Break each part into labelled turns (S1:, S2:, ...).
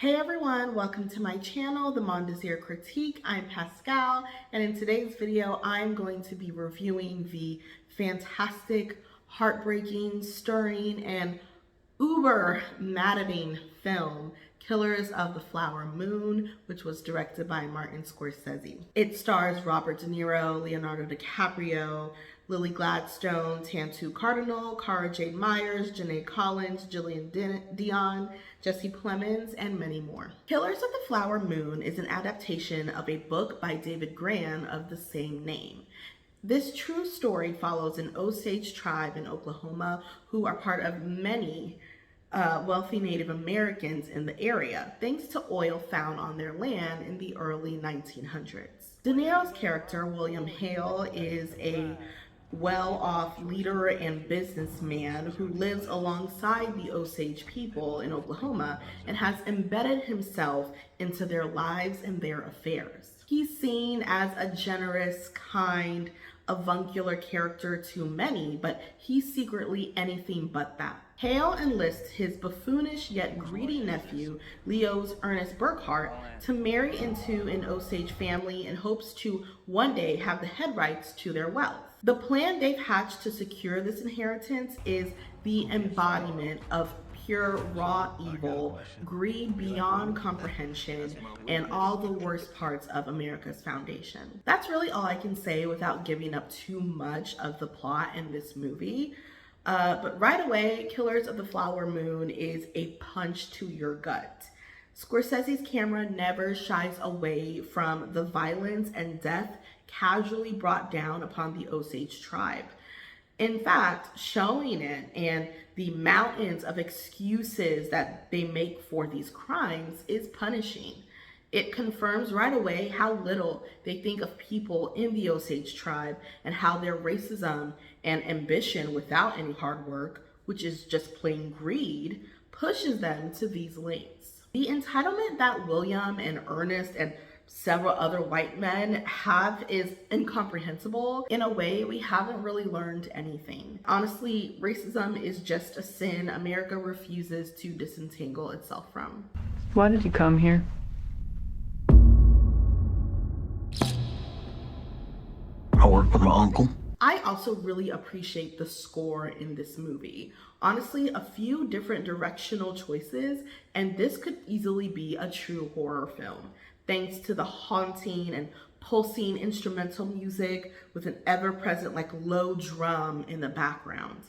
S1: Hey everyone, welcome to my channel, The Mondesir Critique. I'm Pascal, and in today's video, I'm going to be reviewing the fantastic, heartbreaking, stirring, and uber maddening film, Killers of the Flower Moon, which was directed by Martin Scorsese. It stars Robert De Niro, Leonardo DiCaprio, Lily Gladstone, Tantu Cardinal, Cara Jade Myers, Janae Collins, Jillian Dion, Jesse Plemons, and many more. Killers of the Flower Moon is an adaptation of a book by David Grann of the same name. This true story follows an Osage tribe in Oklahoma who are part of many wealthy Native Americans in the area, thanks to oil found on their land in the early 1900s. De Niro's character, William Hale, is a well-off leader and businessman who lives alongside the Osage people in Oklahoma and has embedded himself into their lives and their affairs. He's seen as a generous, kind, avuncular character to many, but he's secretly anything but that. Hale enlists his buffoonish yet greedy nephew, Leo's Ernest Burkhart, to marry into an Osage family in hopes to one day have the head rights to their wealth. The plan they've hatched to secure this inheritance is the embodiment of pure raw evil, greed beyond comprehension, and all the worst parts of America's foundation. That's really all I can say without giving up too much of the plot in this movie. But right away, Killers of the Flower Moon is a punch to your gut. Scorsese's camera never shies away from the violence and death casually brought down upon the Osage tribe. In fact, showing it and the mountains of excuses that they make for these crimes is punishing. It confirms right away how little they think of people in the Osage tribe and how their racism and ambition without any hard work, which is just plain greed, pushes them to these lengths. The entitlement that William and Ernest and several other white men have is incomprehensible. In a way, we haven't really learned anything. Honestly, racism is just a sin America refuses to disentangle itself from.
S2: Why did you come here?
S3: I work with my uncle.
S1: I also really appreciate the score in this movie. Honestly, a few different directional choices, and this could easily be a true horror film, thanks to the haunting and pulsing instrumental music with an ever-present low drum in the background.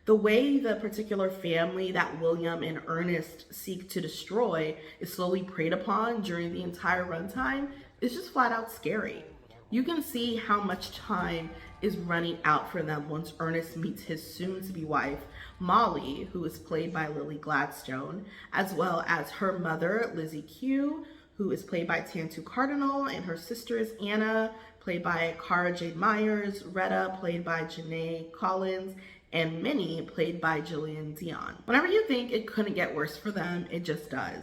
S1: The way the particular family that William and Ernest seek to destroy is slowly preyed upon during the entire runtime is just flat out scary. You can see how much time is running out for them once Ernest meets his soon-to-be wife, Molly, who is played by Lily Gladstone, as well as her mother, Lizzie Q, who is played by Tantu Cardinal, and her sister is Anna, played by Cara Jade Myers, Retta, played by Janae Collins, and Minnie, played by Jillian Dion. Whenever you think it couldn't get worse for them, it just does.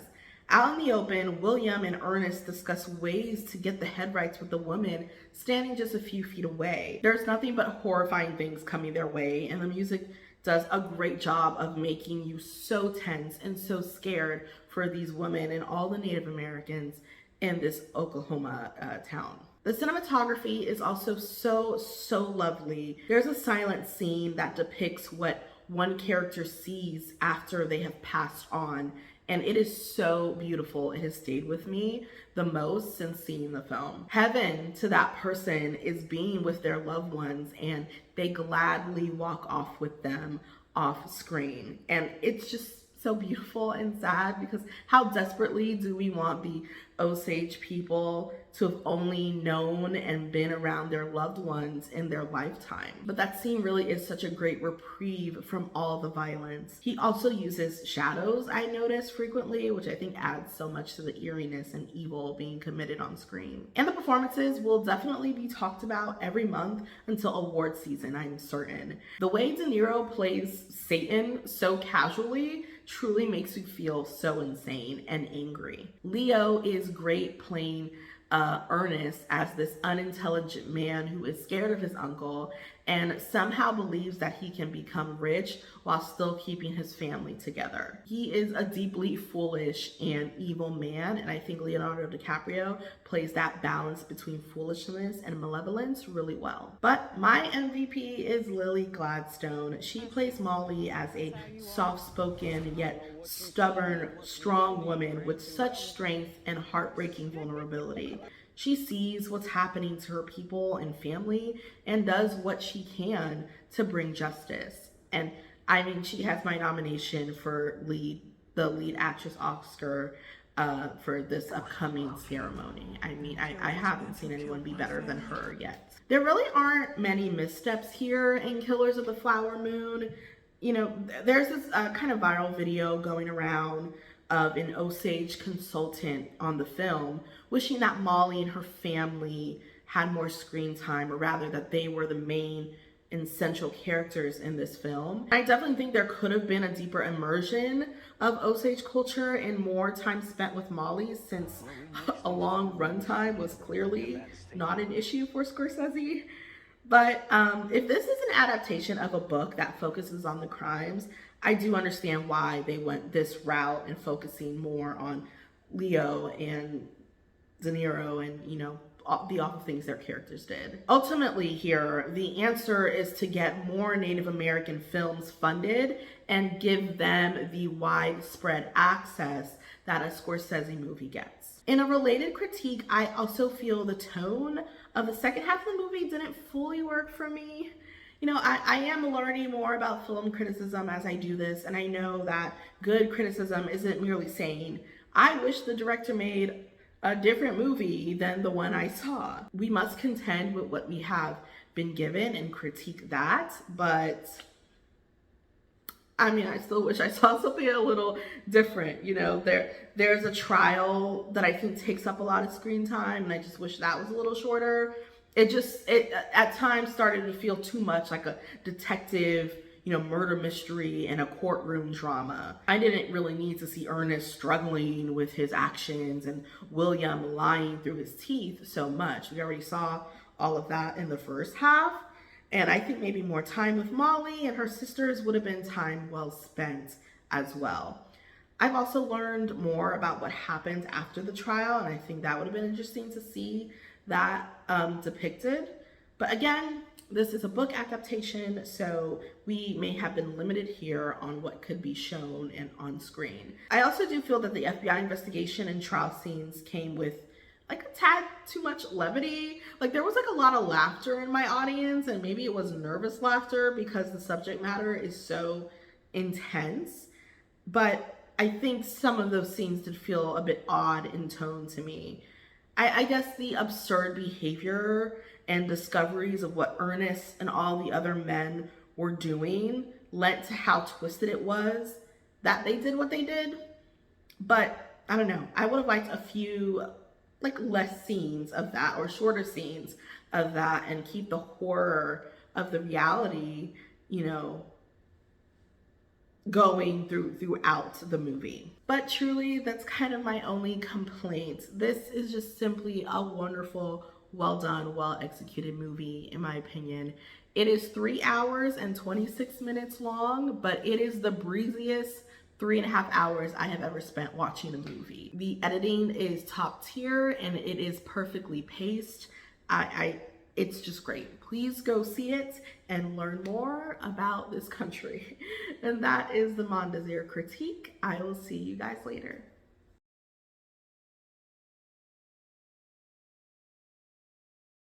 S1: Out in the open, William and Ernest discuss ways to get the head rights with the woman standing just a few feet away. There's nothing but horrifying things coming their way, and the music does a great job of making you so tense and so scared for these women and all the Native Americans in this Oklahoma town. The cinematography is also so lovely. There's a silent scene that depicts what one character sees after they have passed on, and it is so beautiful. It has stayed with me the most since seeing the film. Heaven to that person is being with their loved ones, and they gladly walk off with them off screen. And it's just so beautiful and sad, because how desperately do we want the Osage people to have only known and been around their loved ones in their lifetime. But that scene really is such a great reprieve from all the violence. He also uses shadows, I notice frequently, which I think adds so much to the eeriness and evil being committed on screen. And the performances will definitely be talked about every month until award season, I'm certain. The way De Niro plays Satan so casually truly makes you feel so insane and angry. Leo is great playing Ernest as this unintelligent man who is scared of his uncle and somehow believes that he can become rich while still keeping his family together. He is a deeply foolish and evil man, and I think Leonardo DiCaprio plays that balance between foolishness and malevolence really well. But my MVP is Lily Gladstone. She plays Molly as a soft-spoken yet stubborn, strong woman with such strength and heartbreaking vulnerability. She sees what's happening to her people and family and does what she can to bring justice. And I mean, she has my nomination for the lead actress Oscar for this upcoming ceremony. I mean, I haven't seen anyone be better than her yet. There really aren't many missteps here in Killers of the Flower Moon. You know, there's this kind of viral video going around of an Osage consultant on the film wishing that Molly and her family had more screen time, or rather that they were the main and central characters in this film. I definitely think there could have been a deeper immersion of Osage culture and more time spent with Molly, since a long runtime was clearly not an issue for Scorsese. But if this is an adaptation of a book that focuses on the crimes, I do understand why they went this route and focusing more on Leo and De Niro and, you know, the awful things their characters did. Ultimately here, the answer is to get more Native American films funded and give them the widespread access that a Scorsese movie gets. In a related critique, I also feel the tone of the second half of the movie didn't fully work for me. You know, I am learning more about film criticism as I do this, and I know that good criticism isn't merely saying, I wish the director made a different movie than the one I saw. We must contend with what we have been given and critique that, but I mean, I still wish I saw something a little different. You know, there's a trial that I think takes up a lot of screen time, and I just wish that was a little shorter. It at times started to feel too much like a detective, you know, murder mystery and a courtroom drama. I didn't really need to see Ernest struggling with his actions and William lying through his teeth so much. We already saw all of that in the first half. And I think maybe more time with Molly and her sisters would have been time well spent as well. I've also learned more about what happened after the trial, and I think that would have been interesting to see that depicted. But again, this is a book adaptation, so we may have been limited here on what could be shown and on screen. I also do feel that the FBI investigation and trial scenes came with like a tad too much levity. Like there was like a lot of laughter in my audience, and maybe it was nervous laughter because the subject matter is so intense. But I think some of those scenes did feel a bit odd in tone to me. I guess the absurd behavior and discoveries of what Ernest and all the other men were doing led to how twisted it was that they did what they did. But I don't know, I would have liked a few like less scenes of that, or shorter scenes of that, and keep the horror of the reality, you know, going throughout the movie. But truly, that's kind of my only complaint. This is just simply a wonderful, well done, well executed movie, in my opinion. It is 3 hours and 26 minutes long, but it is the breeziest 3.5 hours I have ever spent watching a movie. The editing is top tier and it is perfectly paced. It's just great. Please go see it and learn more about this country. And that is the Mondesir critique. I will see you guys later.